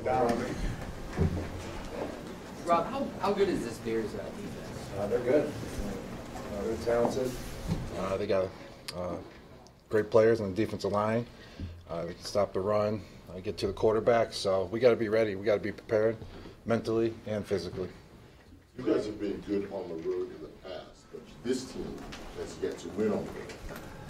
down. Rob, how good is this Bears defense? They're good. They're talented. They got great players on the defensive line. They can stop the run, get to the quarterback. So we got to be ready. We got to be prepared mentally and physically. You guys have been good on the road in the past, but this team has yet to win on the road.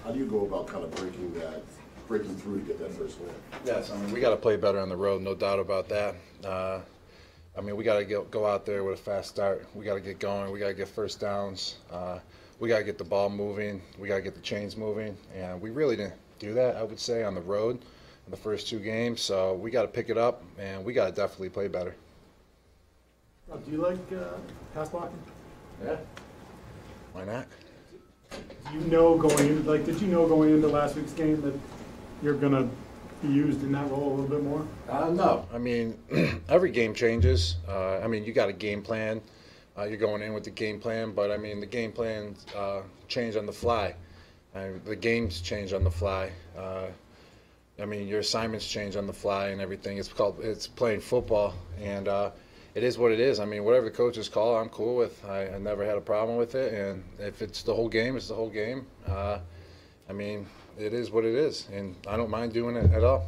How do you go about kind of breaking through to get that first win? Yes, I mean, we got to play better on the road, no doubt about that. I mean, we got to go out there with a fast start. We got to get going. We got to get first downs. We got to get the ball moving. We got to get the chains moving. And we really didn't do that, I would say, on the road in the first two games. So we got to pick it up, and we got to definitely play better. Rob, do you like pass blocking? Yeah. Why not? Do you know did you know going into last week's game that you're going to be used in that role a little bit more? No. I mean, every game changes. I mean, you got a game plan. You're going in with the game plan, but I mean, the game plans change on the fly. The games change on the fly. I mean, your assignments change on the fly and everything. It's playing football, and it is what it is. I mean, whatever the coaches call, I'm cool with. I never had a problem with it, and if it's the whole game, it's the whole game. I mean, it is what it is, and I don't mind doing it at all.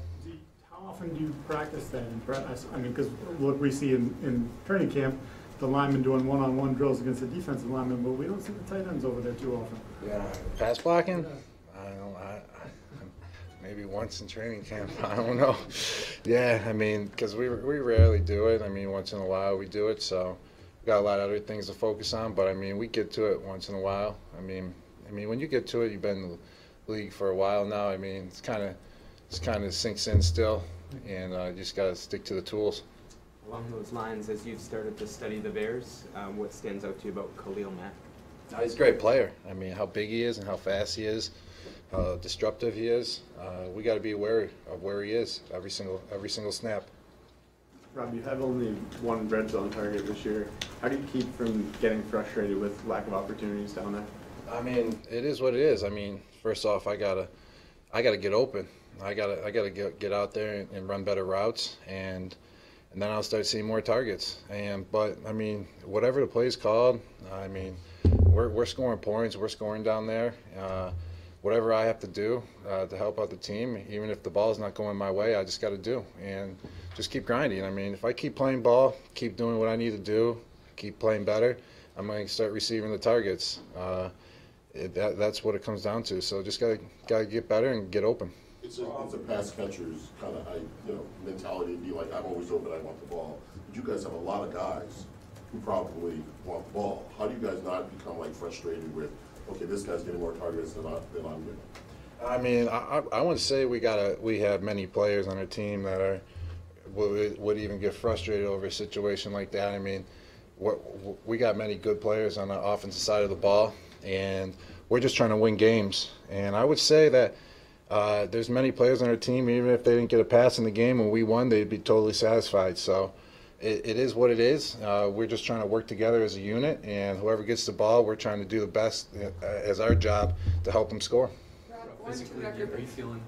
How often do you practice that? I mean, because what we see in training camp, the linemen doing one-on-one drills against the defensive linemen, but we don't see the tight ends over there too often. Yeah, pass blocking? I don't know. Maybe once in training camp. I don't know. Yeah, I mean, because we rarely do it. I mean, once in a while we do it, so we got a lot of other things to focus on. But I mean, we get to it once in a while. I mean, when you get to it, you've been in the league for a while now. I mean, it's kind of sinks in still, and you just got to stick to the tools. Along those lines, as you've started to study the Bears, what stands out to you about Khalil Mack? He's a great player. I mean, how big he is and how fast he is, how disruptive he is. We got to be aware of where he is every single snap. Rob, you have only one red zone target this year. How do you keep from getting frustrated with lack of opportunities down there? I mean, it is what it is. I mean, first off, I gotta get open. I gotta get out there and run better routes, and then I'll start seeing more targets. But I mean, whatever the play's called, I mean, we're scoring points. We're scoring down there. Whatever I have to do to help out the team, even if the ball's not going my way, I just got to do and just keep grinding. I mean, if I keep playing ball, keep doing what I need to do, keep playing better, I'm going to start receiving the targets. That's what it comes down to. So just gotta get better and get open. It's a pass catcher's kind of mentality to be like, I'm always open, I want the ball. But you guys have a lot of guys who probably want the ball. How do you guys not become like frustrated with, okay, this guy's getting more targets than I'm getting? I mean, I wouldn't say we have many players on our team that would even get frustrated over a situation like that. I mean, we got many good players on the offensive side of the ball, and we're just trying to win games. And I would say that there's many players on our team, even if they didn't get a pass in the game and we won, they'd be totally satisfied. So it is what it is. We're just trying to work together as a unit, and whoever gets the ball, we're trying to do the best as our job to help them score. Physically, are you feeling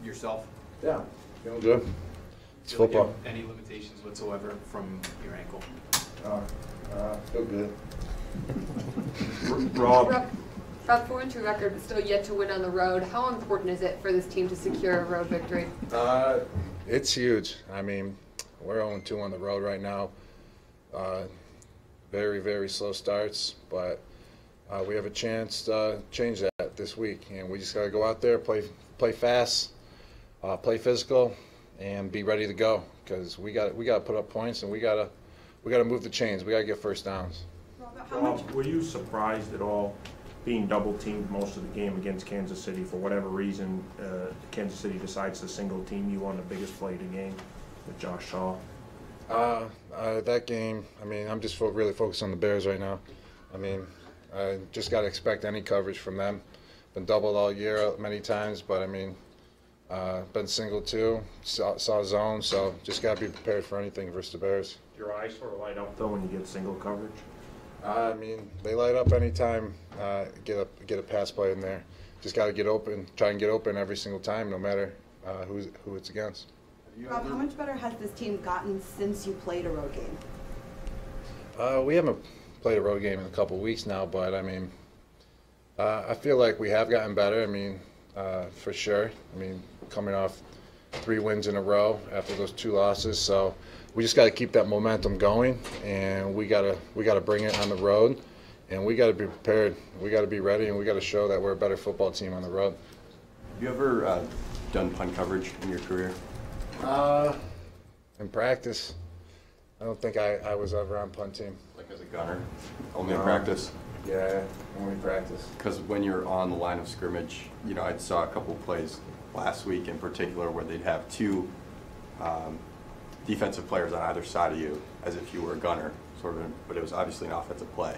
yourself? Yeah, feeling good. It's football. Like any limitations whatsoever from your ankle? Feel good. Rob, 4-2 record, but still yet to win on the road. How important is it for this team to secure a road victory? It's huge. I mean, we're 0-2 on the road right now. Very, very slow starts, but we have a chance to change that this week, and we just got to go out there, play fast, play physical, and be ready to go, because we got to put up points, and we got to move the chains. We got to get first downs. Rob, were you surprised at all being double teamed most of the game against Kansas City? For whatever reason, Kansas City decides to single team you on the biggest play of the game with Josh Shaw? That game, I mean, I'm just really focused on the Bears right now. I mean, I just got to expect any coverage from them. Been doubled all year many times, but I mean, been single too, saw zone, so just got to be prepared for anything versus the Bears. Your eyes sort of light up though when you get single coverage? I mean, they light up anytime get a pass play in there. Just got to get open, try and get open every single time, no matter who it's against. Have Rob, how much better has this team gotten since you played a road game? We haven't played a road game in a couple of weeks now, but I mean, I feel like we have gotten better. I mean, for sure. I mean, coming off 3 wins in a row after those 2 losses, so we just got to keep that momentum going, and we gotta bring it on the road, and we got to be prepared. We got to be ready, and we got to show that we're a better football team on the road. Have you ever done punt coverage in your career? In practice, I don't think I was ever on punt team. Like as a gunner? Only in practice? Yeah, only practice. Because when you're on the line of scrimmage, you know, I saw a couple of plays last week in particular where they'd have 2 defensive players on either side of you as if you were a gunner, sort of, but it was obviously an offensive play.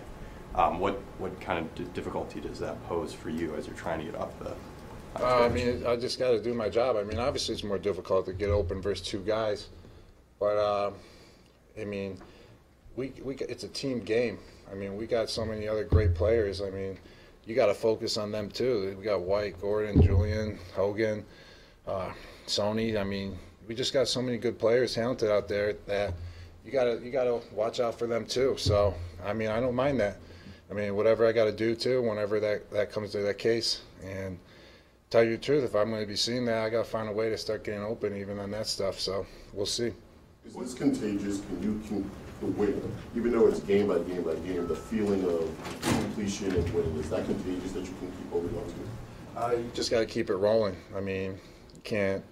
What kind of difficulty does that pose for you as you're trying to get off the I mean, I just got to do my job. I mean, obviously it's more difficult to get open versus 2 guys, but I mean, it's a team game. I mean, we got so many other great players. I mean, you got to focus on them too. We got White, Gordon, Julian, Hogan, Sony. I mean, we just got so many good players, talented out there that you gotta watch out for them too. So, I mean, I don't mind that. I mean, whatever I got to do too, whenever that comes to that case. And tell you the truth, if I'm going to be seeing that, I got to find a way to start getting open even on that stuff. So we'll see. Is this contagious? The win, even though it's game by game by game, the feeling of completion and winning, is that contagious that you can keep holding on to? You just got to keep it rolling. I mean, you can't,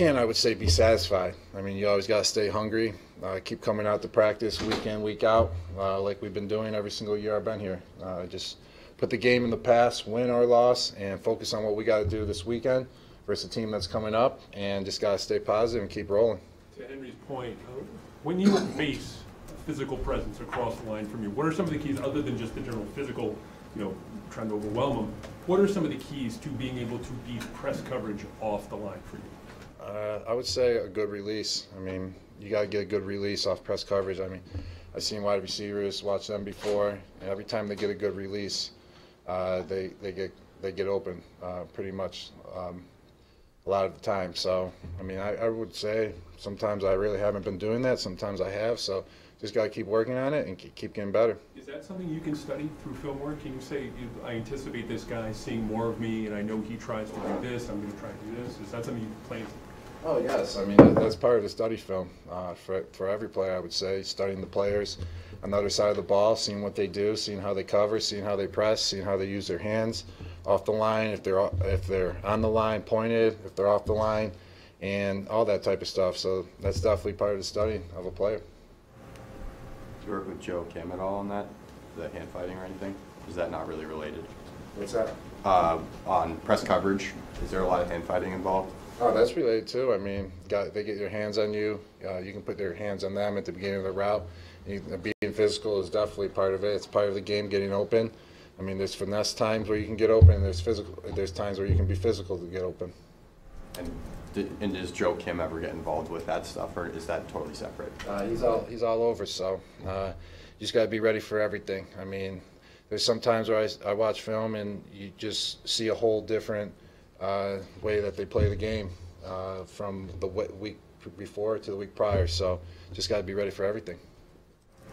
I would say, be satisfied. I mean, you always got to stay hungry, keep coming out to practice week in, week out, like we've been doing every single year I've been here. Just put the game in the past, win or loss, and focus on what we got to do this weekend versus the team that's coming up, and just got to stay positive and keep rolling. To Henry's point, when you face a physical presence across the line from you, what are some of the keys, other than just the general physical, you know, trying to overwhelm them, what are some of the keys to being able to beat press coverage off the line for you? I would say a good release. I mean, you got to get a good release off press coverage. I mean, I've seen wide receivers, watch them before, and every time they get a good release, they get open pretty much a lot of the time. So, I mean, I would say sometimes I really haven't been doing that. Sometimes I have. So just got to keep working on it and keep getting better. Is that something you can study through film work? Can you say, I anticipate this guy seeing more of me, and I know he tries to do this, I'm going to try to do this? Is that something you plan? Oh, yes. I mean, that's part of the study film for every player, I would say, studying the players on the other side of the ball, seeing what they do, seeing how they cover, seeing how they press, seeing how they use their hands off the line, if they're on the line, pointed, if they're off the line, and all that type of stuff. So that's definitely part of the study of a player. Do you work with Joe Kim at all on that, the hand fighting or anything? Is that not really related? What's that? On press coverage, is there a lot of hand fighting involved? Oh, that's related too. I mean, they get their hands on you. You can put their hands on them at the beginning of the route. Being physical is definitely part of it. It's part of the game, getting open. I mean, there's finesse times where you can get open, and there's times where you can be physical to get open. And does Joe Kim ever get involved with that stuff, or is that totally separate? He's all over, so you just got to be ready for everything. I mean, there's some times where I watch film and you just see a whole different way that they play the game from the week before to the week prior. So just got to be ready for everything.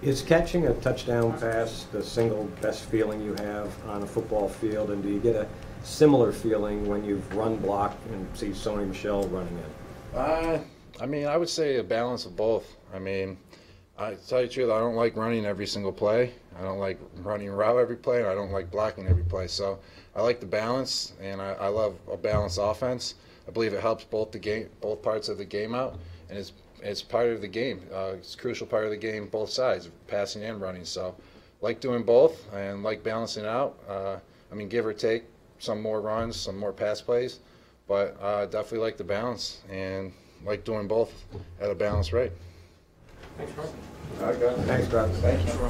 Is catching a touchdown pass the single best feeling you have on a football field, and do you get a similar feeling when you've run block and see Sony Michel running in? I mean, I would say a balance of both. I mean, I tell you the truth, I don't like running every single play. I don't like running route every play, and I don't like blocking every play. So I like the balance, and I love a balanced offense. I believe it helps both parts of the game out, and it's part of the game. It's a crucial part of the game, both sides, passing and running. So like doing both and like balancing out. I mean, give or take some more runs, some more pass plays, but definitely like the balance and like doing both at a balanced rate. Thanks, Rob. All right, guys. Thanks, Rob. Thank you.